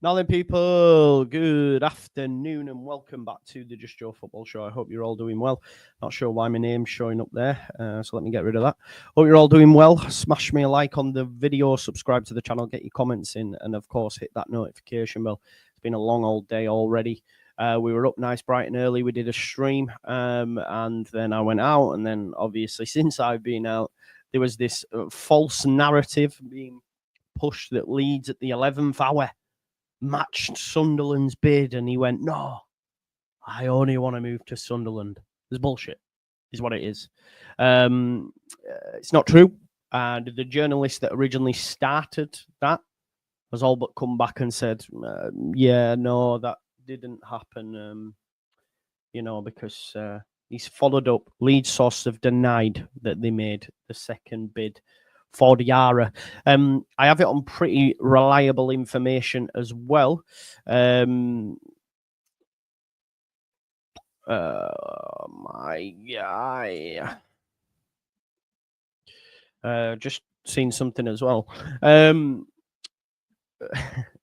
Now then, people, good afternoon and welcome back to the Just Joe Football Show. I hope you're all doing well. Not sure why my name's showing up there, so let me get rid of that. Hope you're all doing well. Smash me a like on the video, subscribe to the channel, get your comments in, and of course, hit that notification bell. It's been a long old day already. We were up nice, bright and early. We did a stream, and then I went out, and then obviously since I've been out, there was this false narrative being pushed that Leeds at the 11th hour matched Sunderland's bid, and he went, no, I only want to move to Sunderland. It's bullshit, is what it is. It's not true. And the journalist that originally started that has all but come back and said, yeah, no, that didn't happen, because he's followed up. Leeds sources have denied that they made the second bid for Diara. I have it on pretty reliable information as well. My guy. Just seen something as well.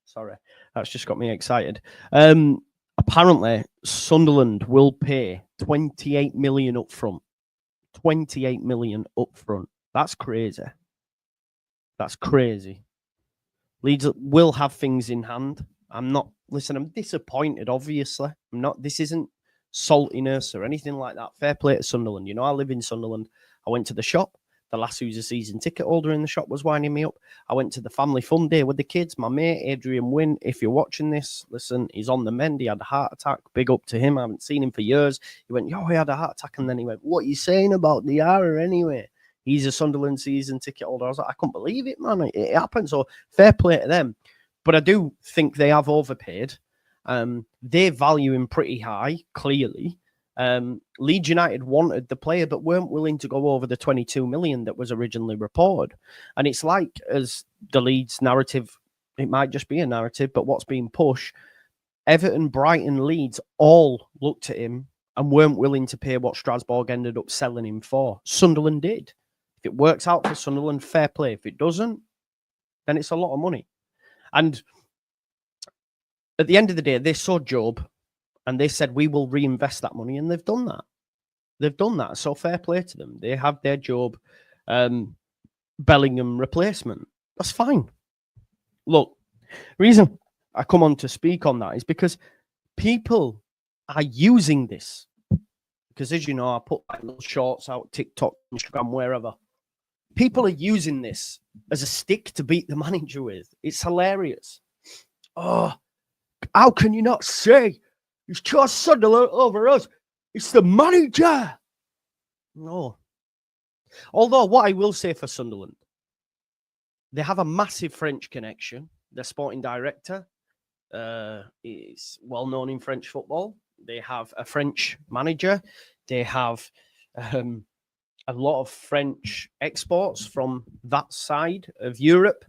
Sorry, that's just got me excited. Apparently, Sunderland will pay 28 million up front. 28 million up front. That's crazy. That's crazy. Leeds will have things in hand. I'm disappointed, obviously. This isn't saltiness or anything like that. Fair play to Sunderland. You know, I live in Sunderland. I went to the shop. The lass who's a season ticket holder in the shop was winding me up. I went to the family fun day with the kids. My mate, Adrian Wynn, if you're watching this, listen, he's on the mend. He had a heart attack. Big up to him. I haven't seen him for years. He went, he had a heart attack. And then he went, what are you saying about Diara anyway? He's a Sunderland season ticket holder. I was like, I couldn't believe it, man. It happened. So fair play to them. But I do think they have overpaid. They value him pretty high, clearly. Leeds United wanted the player, but weren't willing to go over the 22 million that was originally reported. And it's like, as the Leeds narrative, it might just be a narrative, but what's being pushed, Everton, Brighton, Leeds all looked at him and weren't willing to pay what Strasbourg ended up selling him for. Sunderland did. If it works out for Sunderland, fair play. If it doesn't, then it's a lot of money. And at the end of the day, they saw Job and they said, we will reinvest that money. And they've done that. They've done that. So fair play to them. They have their Job Bellingham replacement. That's fine. Look, the reason I come on to speak on that is because people are using this. Because as you know, I put like little shorts out, TikTok, Instagram, wherever. People are using this as a stick to beat the manager with. It's hilarious. Oh, how can you not say he's chose Sunderland over us? It's the manager. No. Although what I will say for Sunderland, they have a massive French connection. Their sporting director is well known in French football. They have a French manager. They have a lot of French exports from that side of Europe.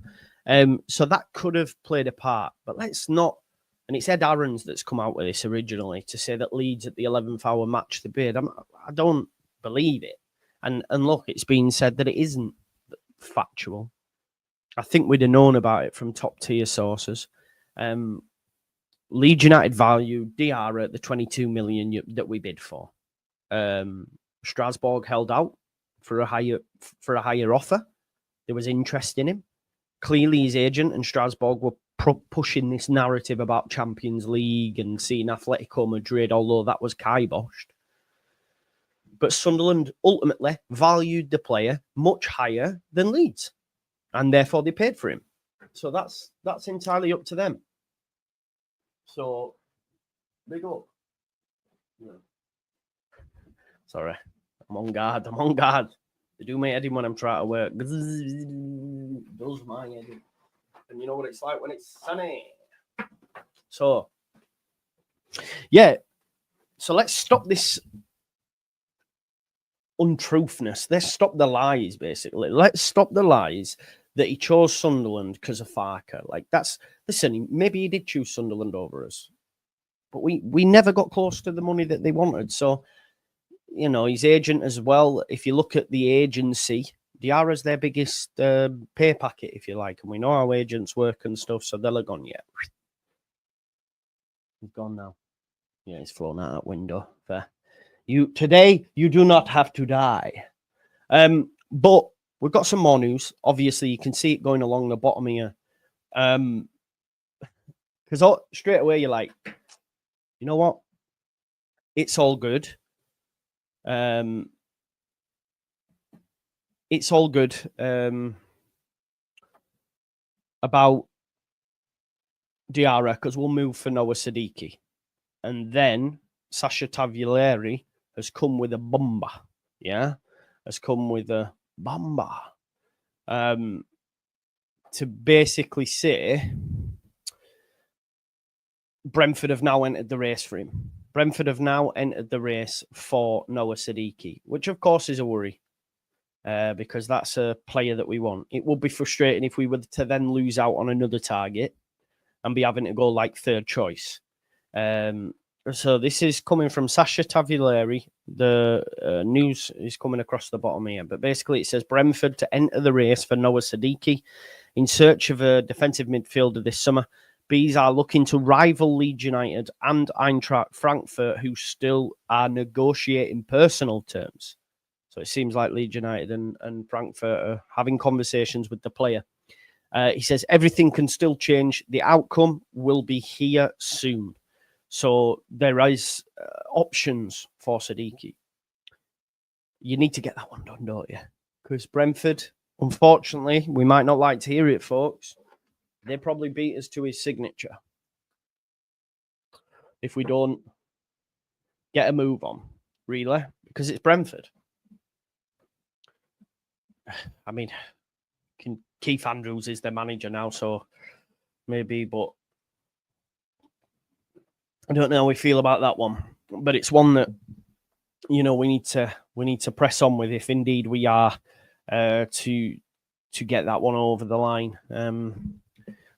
So that could have played a part. But let's not, and it's Ed Aarons that's come out with this originally, to say that Leeds at the 11th hour matched the bid. I don't believe it. And look, it's been said that it isn't factual. I think we'd have known about it from top tier sources. Leeds United valued Diara at the 22 million that we bid for. Strasbourg held out for a higher offer. There was interest in him. Clearly, his agent and Strasbourg were pushing this narrative about Champions League and seeing Atletico Madrid, although that was kiboshed. But Sunderland ultimately valued the player much higher than Leeds, and therefore they paid for him. So that's entirely up to them. So, big up. Yeah. Sorry, I'm on guard. They do my heading when I'm trying to work. Does my heading. And you know what it's like when it's sunny. So, yeah. So let's stop this untruthness. Let's stop the lies, basically. Let's stop the lies that he chose Sunderland because of Farker. Like, listen, maybe he did choose Sunderland over us. But we never got close to the money that they wanted. So, you know, his agent as well. If you look at the agency, Diara's their biggest pay packet, if you like. And we know how agents work and stuff. So they'll have gone, yeah, He's gone now. Yeah, he's flown out that window. Fair. Today, you do not have to die. But we've got some more news. Obviously, you can see it going along the bottom here. Because straight away, you're like, you know what? It's all good. It's all good about Diara, because we'll move for Noah Sadiki. And then Sasha Tagliari has come with a bomba. Yeah? Has come with a bomba. To basically say Brentford have now entered the race for him. Brentford have now entered the race for Noah Sadiki, which of course is a worry. Because that's a player that we want. It would be frustrating if we were to then lose out on another target and be having to go like third choice. So this is coming from Sasha Tagliari. The news is coming across the bottom here. But basically it says Brentford to enter the race for Noah Sadiki in search of a defensive midfielder this summer. Bees are looking to rival Leeds United and Eintracht Frankfurt, who still are negotiating personal terms. So it seems like Leeds United and Frankfurt are having conversations with the player. He says everything can still change. The outcome will be here soon. So there is options for Sadiki. You need to get that one done, don't you? Because Brentford, unfortunately, we might not like to hear it, folks. They probably beat us to his signature if we don't get a move on, really, because it's Brentford. I mean, Keith Andrews is their manager now, so maybe, but I don't know how we feel about that one. But it's one that, you know, we need to press on with if indeed we are to get that one over the line.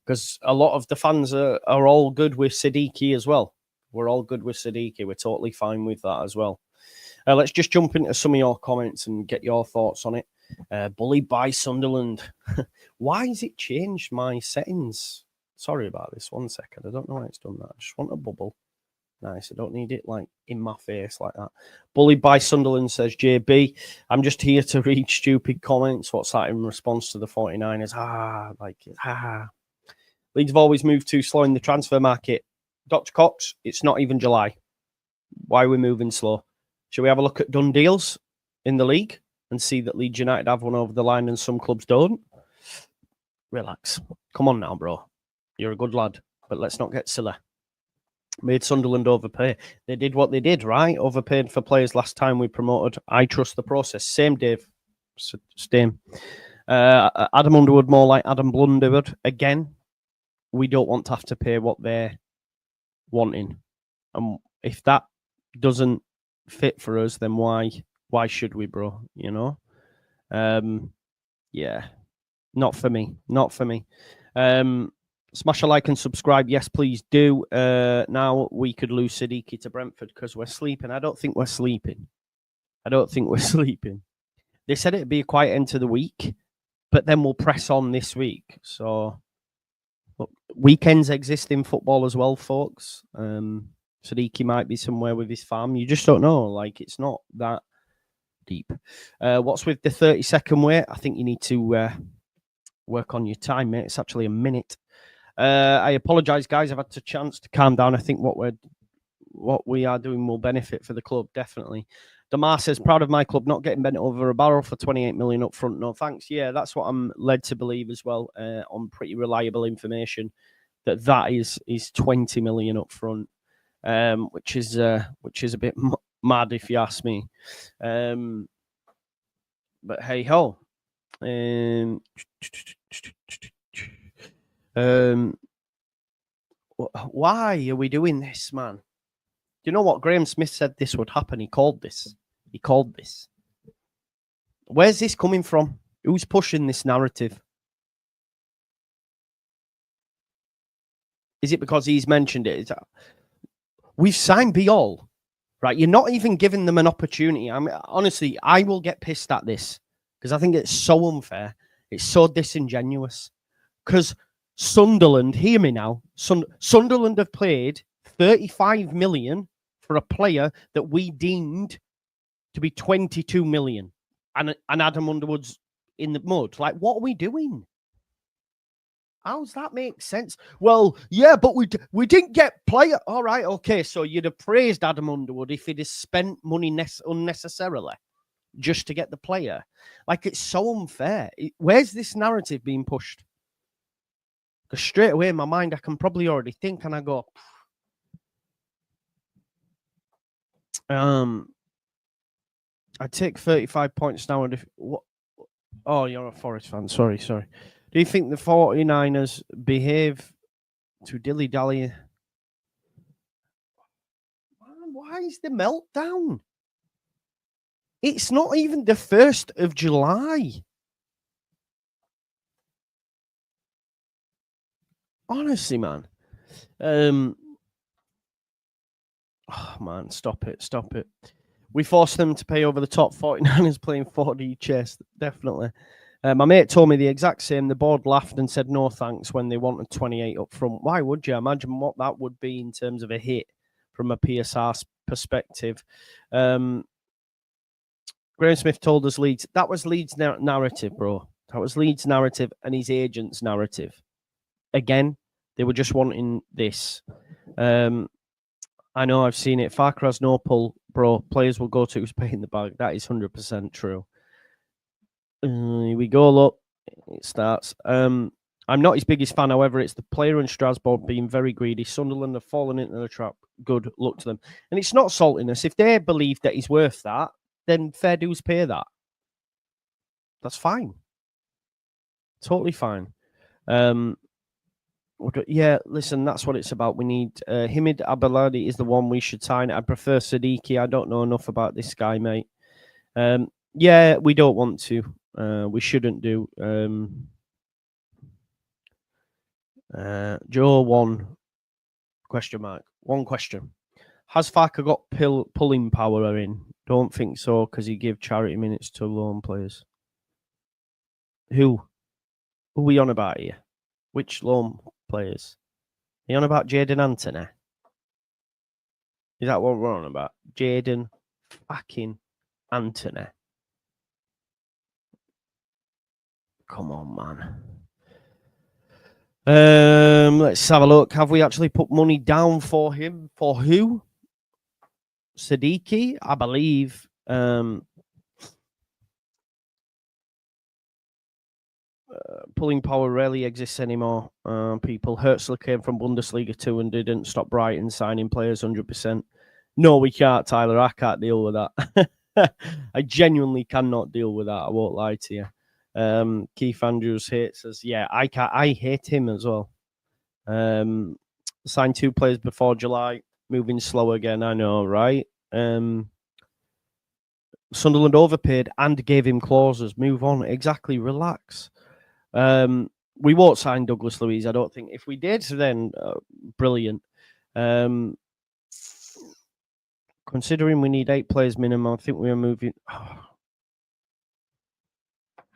Because a lot of the fans are all good with Sadiki as well. We're all good with Sadiki. We're totally fine with that as well. Let's just jump into some of your comments and get your thoughts on it. Bullied by Sunderland. Why has it changed my settings? Sorry about this. 1 second. I don't know why it's done that. I just want a bubble. Nice. I don't need it like in my face like that. Bullied by Sunderland, says JB. I'm just here to read stupid comments. What's that in response to the 49ers? Leeds have always moved too slow in the transfer market. Dr. Cox, it's not even July. Why are we moving slow? Shall we have a look at done deals in the league and see that Leeds United have one over the line and some clubs don't? Relax. Come on now, bro. You're a good lad, but let's not get silly. Made Sunderland overpay. They did what they did, right? Overpaid for players last time we promoted. I trust the process. Same, Dave. Same. Adam Underwood, more like Adam Blunderwood. Again, we don't want to have to pay what they're wanting. And if that doesn't fit for us, then why should we, bro? You know? Yeah. Not for me. Not for me. Smash a like and subscribe. Yes, please do. Now we could lose Sadiki to Brentford because we're sleeping. I don't think we're sleeping. They said it'd be a quiet end to the week, but then we'll press on this week. So look, weekends exist in football as well, folks. Sadiki might be somewhere with his fam. You just don't know. Like, it's not that deep. What's with the 30-second wait? I think you need to work on your time, mate. It's actually a minute. I apologise, guys. I've had a chance to calm down. I think what we are doing will benefit for the club, definitely. Damar says, proud of my club not getting bent over a barrel for 28 million up front. No thanks. Yeah, that's what I'm led to believe as well, on pretty reliable information, that is 20 million up front, which is a bit mad if you ask me. But hey ho. Why are we doing this, man? Do you know what? Graham Smith said this would happen. He called this. Where's this coming from? Who's pushing this narrative? Is it because he's mentioned it? We've signed Biol, right? You're not even giving them an opportunity. I mean, honestly, I will get pissed at this because I think it's so unfair. It's so disingenuous. Because Sunderland, hear me now, Sunderland have played 35 million for a player that we deemed to be 22 million, and Adam Underwood's in the mud. Like, what are we doing? How's that make sense? Well, yeah, but we didn't get player. All right, okay, so you'd have praised Adam Underwood if he'd have spent money unnecessarily just to get the player. Like, it's so unfair. Where's this narrative being pushed? Because straight away in my mind, I can probably already think, and I go, I'd take 35 points now. And if what? Oh, you're a Forest fan. Sorry. Do you think the 49ers behave to dilly-dally? Why is the meltdown? It's not even the 1st of July. Honestly, man. Oh, man, stop it. We forced them to pay over the top. 49ers playing 4D chess, definitely. My mate told me the exact same. The board laughed and said no thanks when they wanted 28 up front. Why would you? Imagine what that would be in terms of a hit from a PSR perspective. Graham Smith told us Leeds. That was Leeds' narrative, bro. That was Leeds' narrative and his agent's narrative. Again, they were just wanting this. I know, I've seen it. Farkas no pull, bro. Players will go to who's paying the bag. That is 100% true. Here we go, look. It starts. I'm not his biggest fan, however, it's the player in Strasbourg being very greedy. Sunderland have fallen into the trap. Good luck to them. And it's not saltiness. If they believe that he's worth that, then fair dues pay that. That's fine. Totally fine. Yeah, listen, that's what it's about. We need Hamid Abeladi is the one we should sign. I prefer Sadiki. I don't know enough about this guy, mate. Yeah, we don't want to. We shouldn't do. Joe, one question. Has Farker got pulling power in? Don't think so, because he give charity minutes to loan players. Who are we on about here? Which loan players? Are you on about Jaden Anthony? Is that what we're on about? Jaden fucking Anthony. Come on, man. Let's have a look. Have we actually put money down for him? For who? Sadiki, I believe. Pulling power rarely exists anymore. People. Herzl came from Bundesliga 2 and didn't stop Brighton signing players 100%. No, we can't, Tyler. I can't deal with that. I genuinely cannot deal with that. I won't lie to you. Keith Andrews hates us. Yeah, I hate him as well. Signed 2 players before July. Moving slow again. I know, right? Sunderland overpaid and gave him clauses. Move on. Exactly. Relax. We won't sign Douglas Luiz, I don't think. If we did, then brilliant. Considering we need 8 players minimum, I think we are moving.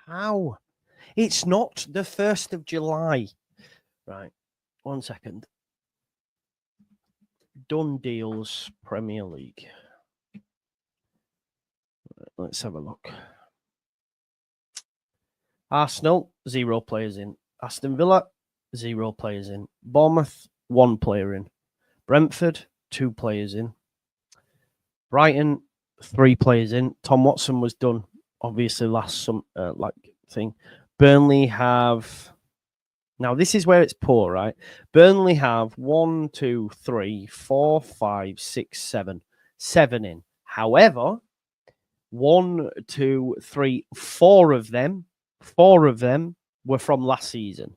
How? It's not the 1st of July. Right. 1 second. Done deals, Premier League. Let's have a look. Arsenal, 0 players in. Aston Villa, 0 players in. Bournemouth, 1 player in. Brentford, 2 players in. Brighton, 3 players in. Tom Watson was done, obviously, last thing. Burnley have... Now, this is where it's poor, right? Burnley have 1, 2, 3, 4, 5, 6, 7. 7 in. However, 1, 2, 3, 4 of them were from last season.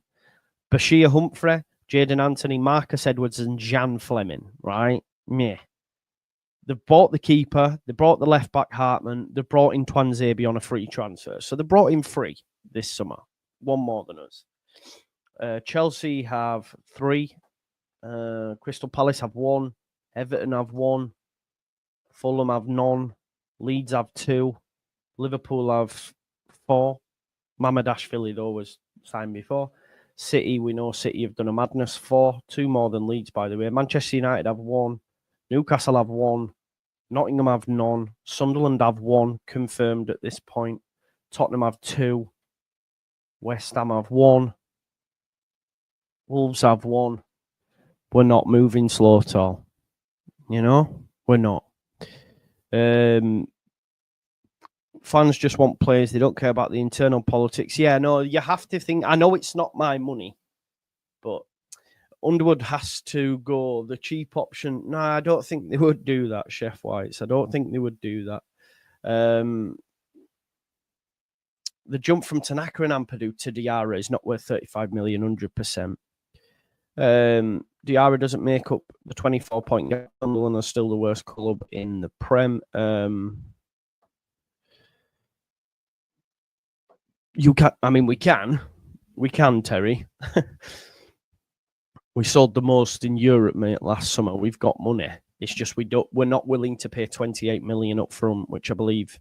Bashir Humphrey, Jaden Anthony, Marcus Edwards, and Jan Fleming, right? Meh. They bought the keeper. They brought the left-back Hartman. They brought in Twanzebe on a free transfer. So they brought him free this summer. 1 more than us. Chelsea have 3. Crystal Palace have 1. Everton have 1. Fulham have none. Leeds have 2. Liverpool have 4. Mamadashvili, though, was signed before. City, we know City have done a madness for. 2 more than Leeds, by the way. Manchester United have 1. Newcastle have 1. Nottingham have none. Sunderland have 1, confirmed at this point. Tottenham have 2. West Ham have 1. Wolves have 1. We're not moving slow at all. You know? We're not. Fans just want players. They don't care about the internal politics. Yeah, no, you have to think. I know it's not my money, but Underwood has to go the cheap option. No, I don't think they would do that, Chef Whites. I don't think they would do that. The jump from Tanaka and Ampadu to Diara is not worth 35 million, 100%. Diara doesn't make up the 24-point gap. Sunderland are still the worst club in the Prem. You can. I mean, we can, Terry. We sold the most in Europe, mate, last summer. We've got money. It's just we're not willing to pay 28 million up front, which I believe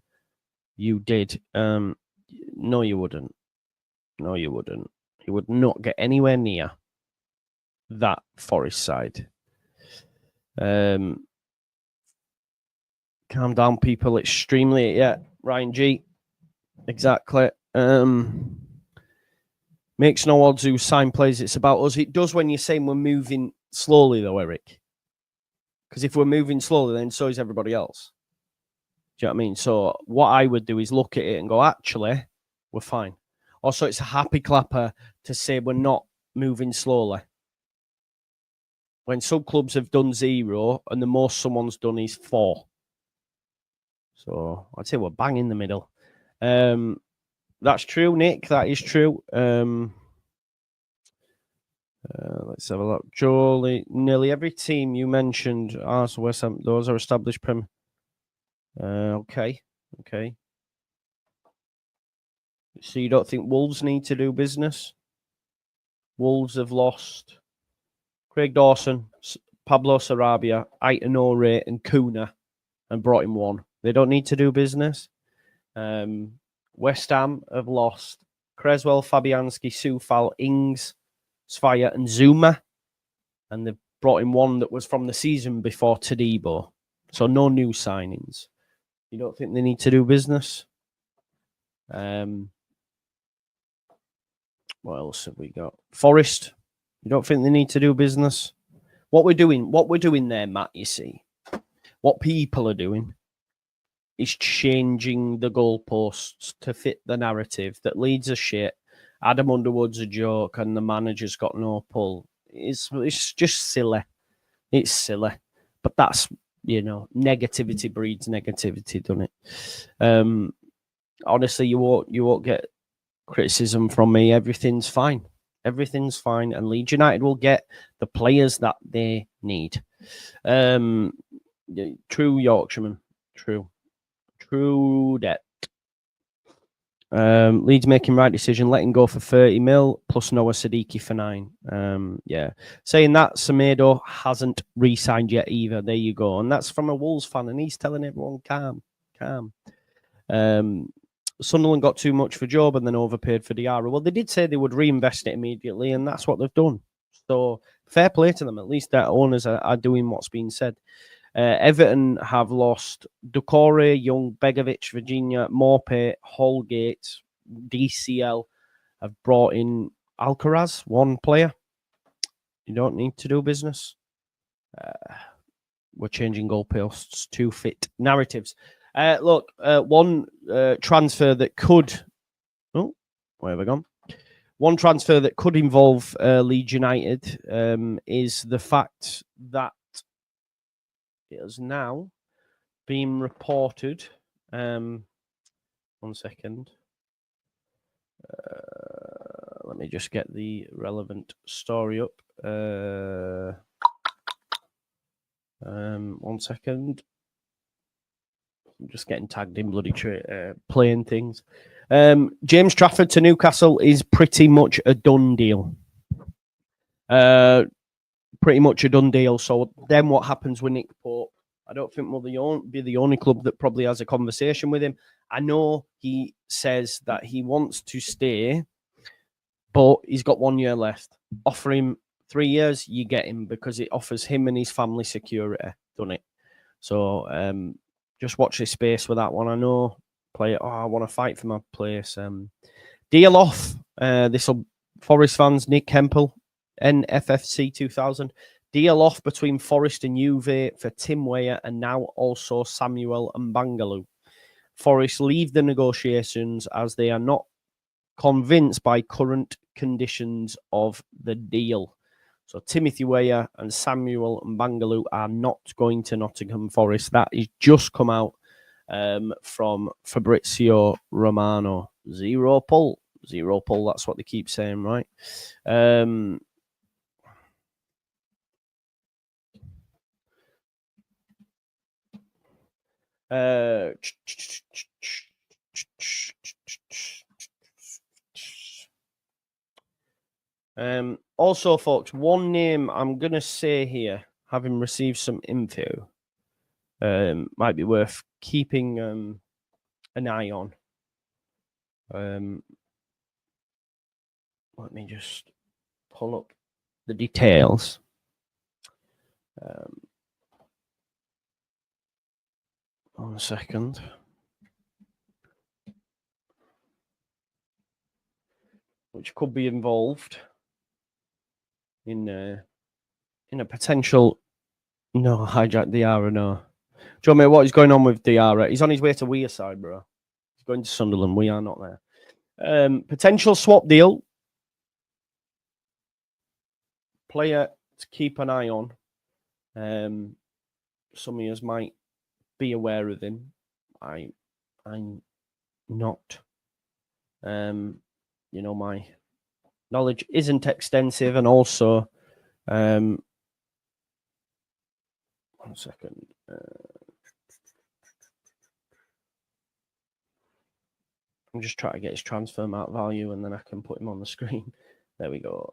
you did. No, you wouldn't. No, you wouldn't. You would not get anywhere near that Forest side. Calm down, people. Extremely, yeah. Ryan G. Exactly. Makes no odds who sign players. It's about us. It does when you're saying we're moving slowly, though, Eric. Because if we're moving slowly, then so is everybody else. Do you know what I mean? So what I would do is look at it and go, actually, we're fine. Also, it's a happy clapper to say we're not moving slowly. When some clubs have done 0 and the most someone's done is 4. So I'd say we're bang in the middle. That's true, Nick. That is true. Let's have a look. Jolie, nearly every team you mentioned, Arsenal, West Ham, those are established Prem. Okay. So you don't think Wolves need to do business? Wolves have lost Craig Dawson, Pablo Sarabia, Aitanore, and Kuna, and brought in 1. They don't need to do business. West Ham have lost Creswell, Fabianski, Soufal, Ings, Svaya, and Zuma. And they've brought in 1 that was from the season before Tadibo. So no new signings. You don't think they need to do business? What else have we got? Forest. You don't think they need to do business? What we're doing there, Matt, you see, what people are doing is changing the goalposts to fit the narrative that Leeds are shit, Adam Underwood's a joke, and the manager's got no pull. It's just silly. It's silly. But that's, negativity breeds negativity, doesn't it? Honestly, you won't get criticism from me. Everything's fine. Everything's fine. And Leeds United will get the players that they need. True Yorkshireman. True that. Leeds making right decision, letting go for 30 mil plus Noah Sadiki for 9. Yeah. Saying that, Semedo hasn't re-signed yet either. There you go. And that's from a Wolves fan, and he's telling everyone calm. Sunderland got too much for Job and then overpaid for Diara. Well, they did say they would reinvest it immediately, and that's what they've done. So fair play to them. At least their owners are doing what's been said. Everton have lost Ducore, Young, Begovic, Virginia, Morpay, Holgate, DCL have brought in Alcaraz, 1 player. You don't need to do business. We're changing goalposts to fit narratives. One transfer that could... Oh, where have I gone? One transfer that could involve Leeds United is the fact that it has now been reported. 1 second. Let me just get the relevant story up. 1 second. I'm just getting tagged in bloody playing things. James Trafford to Newcastle is pretty much a done deal. Pretty much a done deal. So then what happens with Nick Pope? I don't think we'll be the only club that probably has a conversation with him. I know he says that he wants to stay But he's got 1 year left. Offer him 3 years, you get him because it offers him and his family security, doesn't it? So just watch this space with that one. I know I want to fight for my place. Deal off. This will Forest fans, Nick Hempel, NFFC 2000. Deal off between Forest and Juve for Tim Weah and now also Samuel and Bangaloo. Forest leave the negotiations as they are not convinced by current conditions of the deal. So Timothy Weah and Samuel and Bangaloo are not going to Nottingham Forest. That is just come out from Fabrizio Romano. Zero pull. That's what they keep saying, right? Also, folks, one name I'm going to say here, having received some info, might be worth keeping an eye on. Let me just pull up the details. 1 second. Which could be involved in a potential hijack Diara. No, do you know what is going on with Diara? He's on his way to Wearside, bro. He's going to Sunderland. We are not there. Potential swap deal. Player to keep an eye on. Some of you might be aware of him. I'm not. My knowledge isn't extensive, and also, 1 second. I'm just trying to get his transfer market value, and then I can put him on the screen. There we go.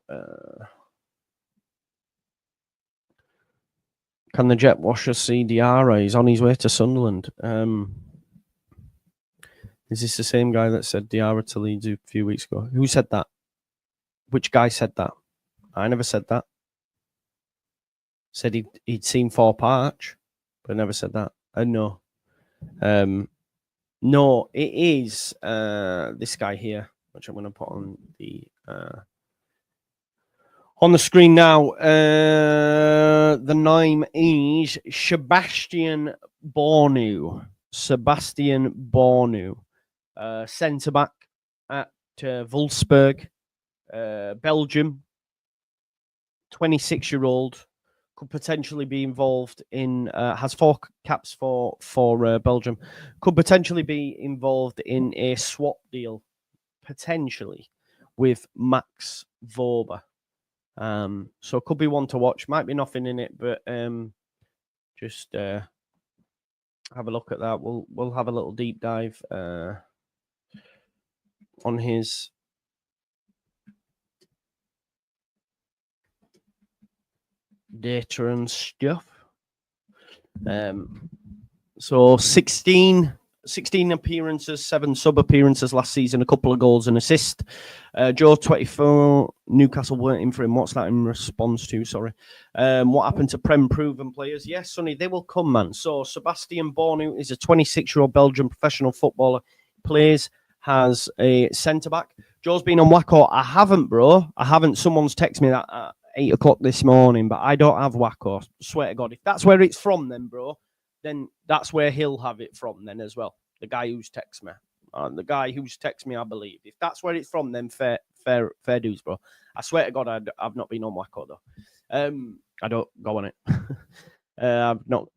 Can the jet washer see Diara? He's on his way to Sunderland. Is this the same guy that said Diara to Leeds a few weeks ago? Who said that? Which guy said that? I never said that. Said he'd seen 4 Parch, but I never said that. No. No, it is this guy here, which I'm going to put on the screen now. The name is Sebastian Bornauw. Centre back at Wolfsburg, Belgium. 26-year-old, could potentially be involved in. Has 4 caps for Belgium. Could potentially be involved in a swap deal, potentially with Max Vorber. So could be one to watch. Might be nothing in it, but just have a look at that. We'll have a little deep dive on his data and stuff. So 16 appearances, 7 sub-appearances last season, a couple of goals and assists. Joe 24, Newcastle weren't in for him. What's that in response to? Sorry. What happened to Prem proven players? Yes, Sonny, they will come, man. So Sebastian Bornauw is a 26-year-old Belgian professional footballer. Plays, has a centre-back. Joe's been on Wacko. I haven't, bro. I haven't. Someone's texted me that at 8 o'clock this morning, but I don't have Wacko. Swear to God. If that's where it's from then, bro, then that's where he'll have it from then as well. The guy who's texted me. The guy who's texted me, I believe. If that's where it's from, then fair dues, bro. I swear to God, I've not been on Wacko, though. I don't go on it. I've not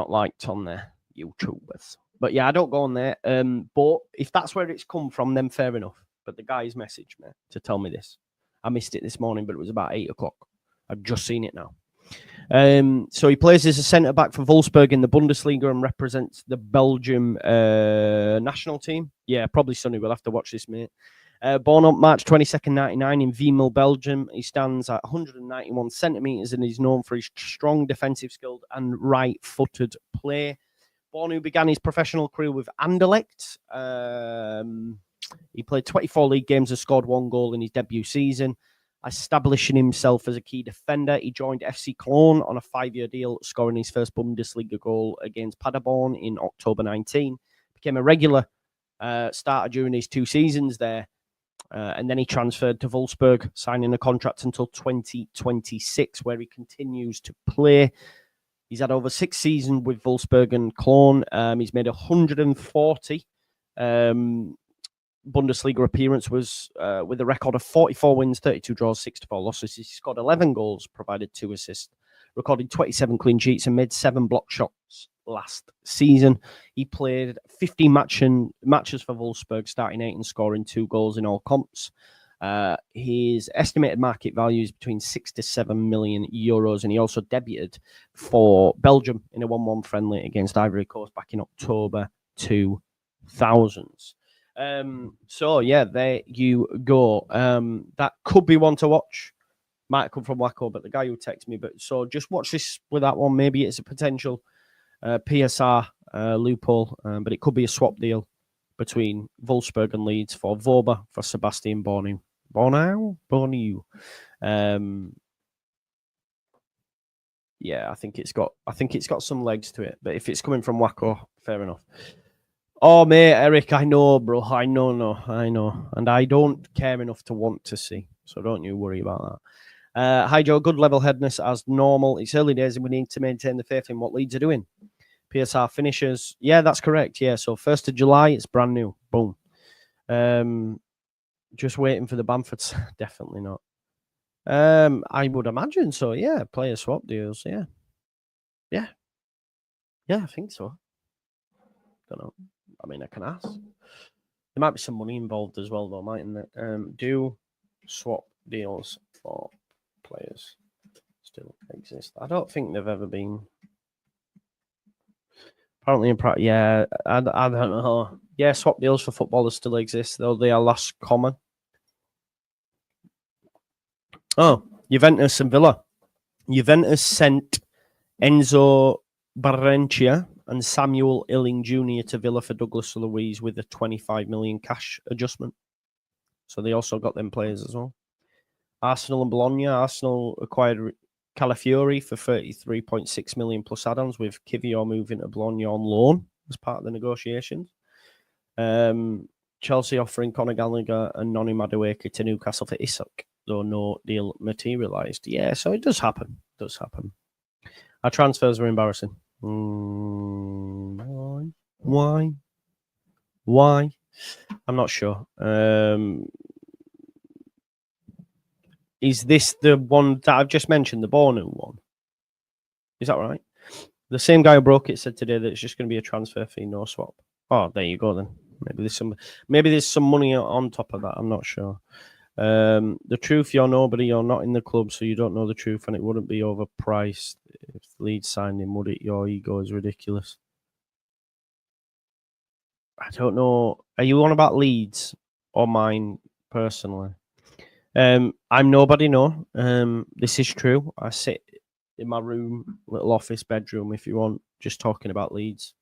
liked on there, YouTubers. But yeah, I don't go on there. But if that's where it's come from, then fair enough. But the guy's messaged me to tell me this. I missed it this morning, but it was about 8 o'clock. I've just seen it now. So he plays as a centre-back for Wolfsburg in the Bundesliga and represents the Belgium national team. Yeah, probably Sonny. We'll have to watch this, mate. Born on March 22nd, 1999 in Viemel, Belgium. He stands at 191 centimetres and is known for his strong defensive skills and right-footed play. Bornauw began his professional career with Anderlecht. He played 24 league games and scored 1 goal in his debut season, establishing himself as a key defender. He joined FC Cologne on a 5-year deal, scoring his first Bundesliga goal against Paderborn in October 19. Became a regular starter during his 2 seasons there. And then he transferred to Wolfsburg, signing a contract until 2026, where he continues to play. He's had over 6 seasons with Wolfsburg and Cologne. He's made 140 Bundesliga appearance with a record of 44 wins, 32 draws, 64 losses. He scored 11 goals, provided 2 assists, recorded 27 clean sheets, and made 7 block shots last season. He played 15 matches for Wolfsburg, starting 8 and scoring 2 goals in all comps. His estimated market value is between 6 to 7 million euros, and he also debuted for Belgium in a 1-1 friendly against Ivory Coast back in October 2000. So yeah, there you go. That could be one to watch. Might come from Wacko, but the guy who texted me. But so just watch this with that one. Maybe it's a potential PSR loophole, but it could be a swap deal between Wolfsburg and Leeds for Voba for Sebastian Bornauw. Yeah, I think it's got some legs to it. But if it's coming from Wacko, fair enough. Oh, mate, Eric, I know, bro. I know. And I don't care enough to want to see. So don't you worry about that. Hi, Joe. Good level-headedness as normal. It's early days and we need to maintain the faith in what Leeds are doing. PSR finishers. Yeah, that's correct. Yeah, so 1st of July, it's brand new. Boom. Just waiting for the Bamfords. Definitely not. I would imagine so, yeah. Player swap deals, yeah. Yeah, I think so. Don't know. I mean, I can ask. There might be some money involved as well, though, mightn't there? Do swap deals for players still exist? I don't think they've ever been. Apparently, yeah, I don't know. Yeah, swap deals for footballers still exist, though they are less common. Oh, Juventus and Villa. Juventus sent Enzo Barrenechea and Samuel Illing Jr. to Villa for Douglas Luiz with a 25 million cash adjustment. So they also got them players as well. Arsenal and Bologna. Arsenal acquired Calafiori for 33.6 million plus add-ons, with Kivior moving to Bologna on loan as part of the negotiations. Chelsea offering Conor Gallagher and Noni Madueke to Newcastle for Isak, though no deal materialised. Yeah, so it does happen. Our transfers were embarrassing. Why? I'm not sure. Is this the one that I've just mentioned, the Bornauw one? Is that right? The same guy who broke it said today that it's just going to be a transfer fee, no swap. Oh, there you go then. Maybe there's some money on top of that. I'm not sure. The truth, you're nobody. You're not in the club, so you don't know the truth, and it wouldn't be overpriced if Leeds signed him, would it? Your ego is ridiculous. I don't know. Are you on about Leeds or mine personally? I'm nobody, no. This is true. I sit in my room, little office bedroom, if you want, just talking about Leeds.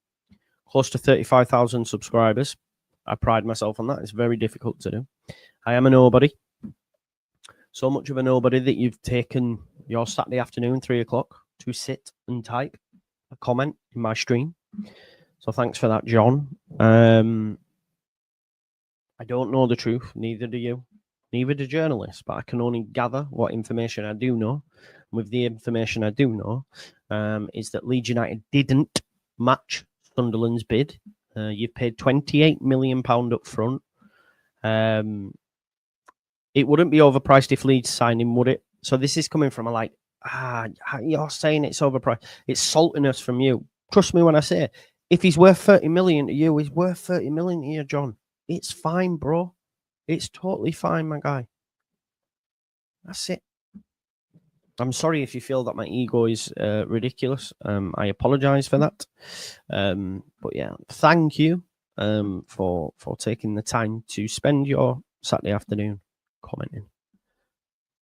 Close to 35,000 subscribers. I pride myself on that. It's very difficult to do. I am a nobody. So much of a nobody that you've taken your Saturday afternoon, 3 o'clock, to sit and type a comment in my stream. So thanks for that, John. I don't know the truth. Neither do you. Neither do journalists. But I can only gather what information I do know. With the information I do know, is that Leeds United didn't match Sunderland's bid. You've paid £28 million up front. It wouldn't be overpriced if Leeds signed him, would it? So this is coming from you're saying it's overpriced. It's saltiness from you. Trust me when I say it. If he's worth 30 million to you, he's worth 30 million to you, John. It's fine, bro. It's totally fine, my guy. That's it. I'm sorry if you feel that my ego is ridiculous. I apologize for that. But yeah, thank you for taking the time to spend your Saturday afternoon commenting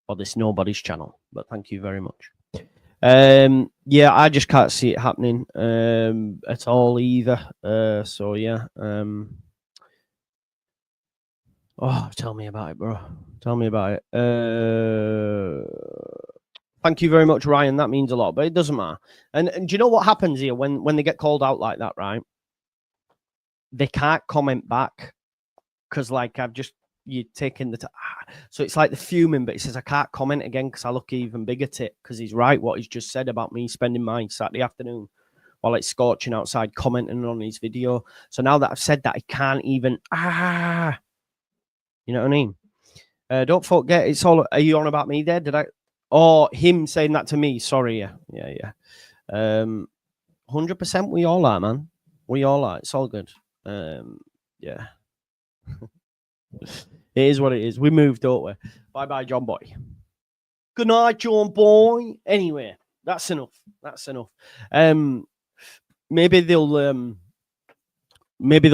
on this Nobody's channel. But thank you very much. Yeah, I just can't see it happening at all either. So yeah, Oh, tell me about it, bro. Tell me about it. Thank you very much, Ryan. That means a lot, but it doesn't matter. And do you know what happens here when they get called out like that, right? They can't comment back because, like, you're taking the so it's like the fuming, but he says I can't comment again because I look even bigger tit because he's right what he's just said about me spending my Saturday afternoon while it's scorching outside commenting on his video. So now that I've said that, I can't even you know what I mean? Don't forget, it's all. Are you on about me there? Did I? Oh, him saying that to me. Sorry, yeah. 100%. We all are, man. We all are. It's all good. Yeah. It is what it is. We moved, don't we? Bye, John Boy. Good night, John Boy. Anyway, that's enough. Maybe there'll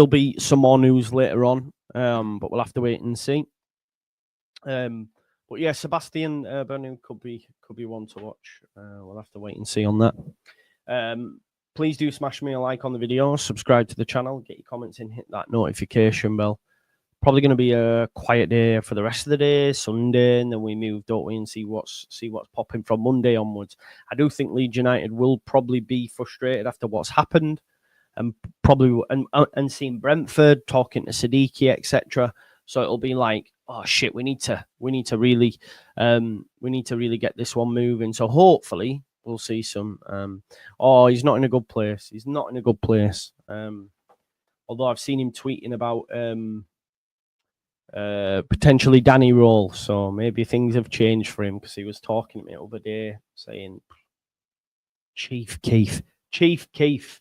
be some more news later on. But we'll have to wait and see. But yeah, Sebastian Bornauw could be one to watch. We'll have to wait and see on that. Please do smash me a like on the video, subscribe to the channel, get your comments in, hit that notification bell. Probably going to be a quiet day for the rest of the day, Sunday, and then we move, don't we, and see what's popping from Monday onwards. I do think Leeds United will probably be frustrated after what's happened, and probably and seeing Brentford talking to Sadiki, etc. So it'll be like, oh shit, we need to really get this one moving. So hopefully we'll see some. Oh, he's not in a good place. Although I've seen him tweeting about potentially Danny Roll, so maybe things have changed for him because he was talking to me the other day saying, Chief Keith, Keith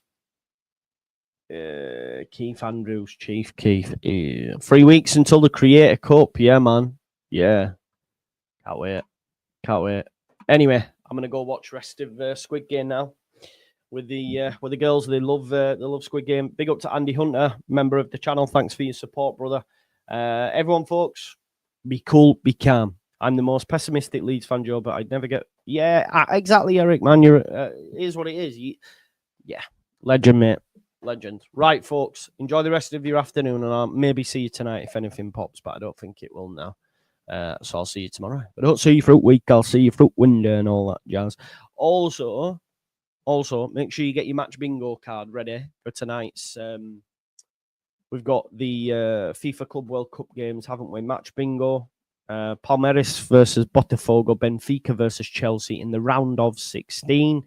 Andrews, Chief Keith. 3 weeks until the Creator Cup. Yeah, man. Yeah. Can't wait. Anyway, I'm gonna go watch rest of Squid Game now with the girls. They love Squid Game. Big up to Andy Hunter, member of the channel. Thanks for your support, brother. Everyone, folks, be cool, be calm. I'm the most pessimistic Leeds fan, Joe, but I'd never get. Yeah, exactly, Eric, man. It is what it is. Yeah, legend, mate. Legend. Right, folks, enjoy the rest of your afternoon, and I'll maybe see you tonight if anything pops, but I don't think it will now. So I'll see you tomorrow. But I don't see you fruit week. I'll see you fruit window and all that jazz. Also, make sure you get your match bingo card ready for tonight's. We've got the FIFA Club World Cup games, haven't we? Match bingo. Palmeiras versus Botafogo, Benfica versus Chelsea in the round of 16.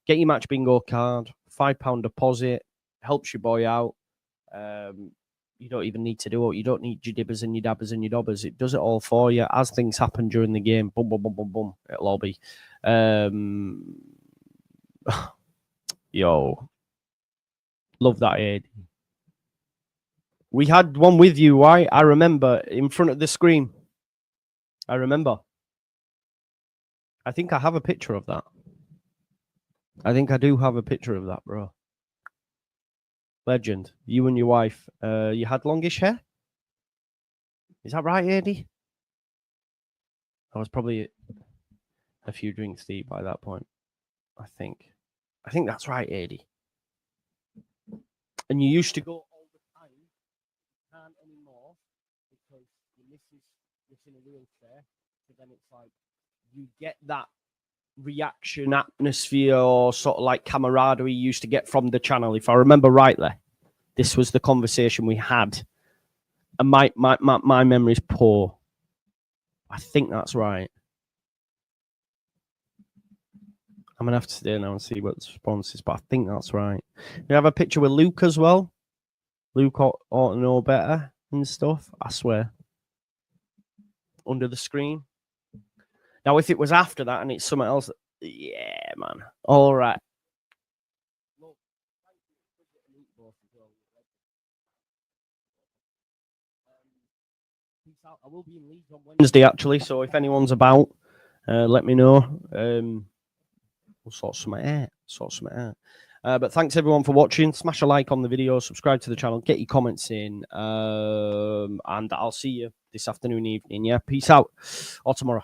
Get your match bingo card, £5 deposit, helps your boy out. You don't even need to do it. You don't need your dibbers and your dabbers and your dobbers. It does it all for you. As things happen during the game, boom, boom, boom, boom, boom, it'll all be. Yo, love that, Ed. We had one with you, right? I remember in front of the screen. I remember. I think I have a picture of that. I think I do have a picture of that, bro. Legend. You and your wife. You had longish hair? Is that right, Eddie? I was probably a few drinks deep by that point. I think that's right, Eddie. And you used to go all the time. You can't anymore because your missus is in a wheelchair. So then it's like you get that reaction atmosphere or sort of like camaraderie you used to get from the channel. If I remember rightly, this was the conversation we had. And my memory's poor. I think that's right. I'm gonna have to stay now and see what the response is, but I think that's right. We have a picture with Luke as well. Luke ought to know better and stuff. I swear. Under the screen. Now, if it was after that and it's something else, yeah, man. All right. I will be in Leeds on Wednesday, actually. So if anyone's about, let me know. We'll sort something out. But thanks everyone for watching. Smash a like on the video, subscribe to the channel, get your comments in, and I'll see you this afternoon, evening. Yeah, peace out, or tomorrow.